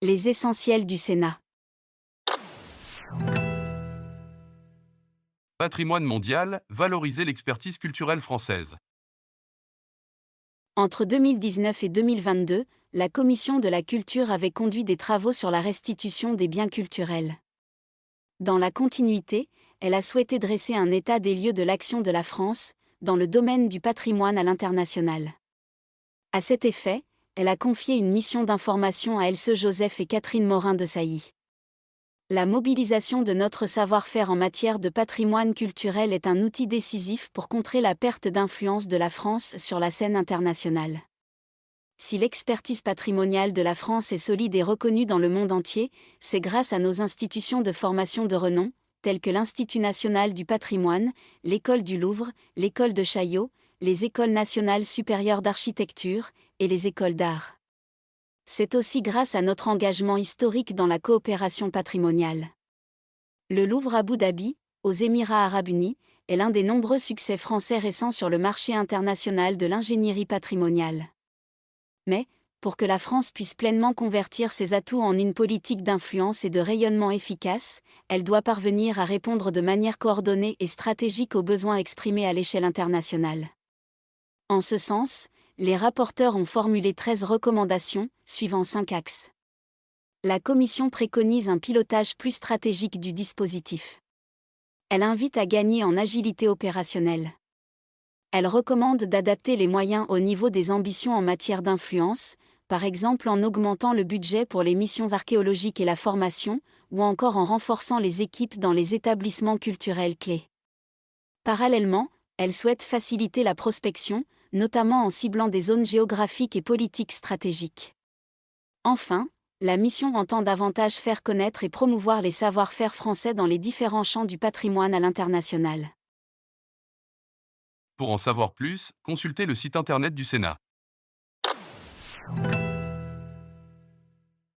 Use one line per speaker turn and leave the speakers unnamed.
Les essentiels du Sénat.
Patrimoine mondial, valoriser l'expertise culturelle française.
Entre 2019 et 2022, la Commission de la Culture avait conduit des travaux sur la restitution des biens culturels. Dans la continuité, elle a souhaité dresser un état des lieux de l'action de la France, dans le domaine du patrimoine à l'international. À cet effet, elle a confié une mission d'information à Else Joseph et Catherine Morin-Desailly. La mobilisation de notre savoir-faire en matière de patrimoine culturel est un outil décisif pour contrer la perte d'influence de la France sur la scène internationale. Si l'expertise patrimoniale de la France est solide et reconnue dans le monde entier, c'est grâce à nos institutions de formation de renom, telles que l'Institut national du patrimoine, l'École du Louvre, l'École de Chaillot, les Écoles nationales supérieures d'architecture et les écoles d'art. C'est aussi grâce à notre engagement historique dans la coopération patrimoniale. Le Louvre Abu Dhabi, aux Émirats arabes unis, est l'un des nombreux succès français récents sur le marché international de l'ingénierie patrimoniale. Mais, pour que la France puisse pleinement convertir ses atouts en une politique d'influence et de rayonnement efficace, elle doit parvenir à répondre de manière coordonnée et stratégique aux besoins exprimés à l'échelle internationale. En ce sens, les rapporteurs ont formulé 13 recommandations, suivant 5 axes. La Commission préconise un pilotage plus stratégique du dispositif. Elle invite à gagner en agilité opérationnelle. Elle recommande d'adapter les moyens au niveau des ambitions en matière d'influence, par exemple en augmentant le budget pour les missions archéologiques et la formation, ou encore en renforçant les équipes dans les établissements culturels clés. Parallèlement, elle souhaite faciliter la prospection, notamment en ciblant des zones géographiques et politiques stratégiques. Enfin, la mission entend davantage faire connaître et promouvoir les savoir-faire français dans les différents champs du patrimoine à l'international.
Pour en savoir plus, consultez le site internet du Sénat.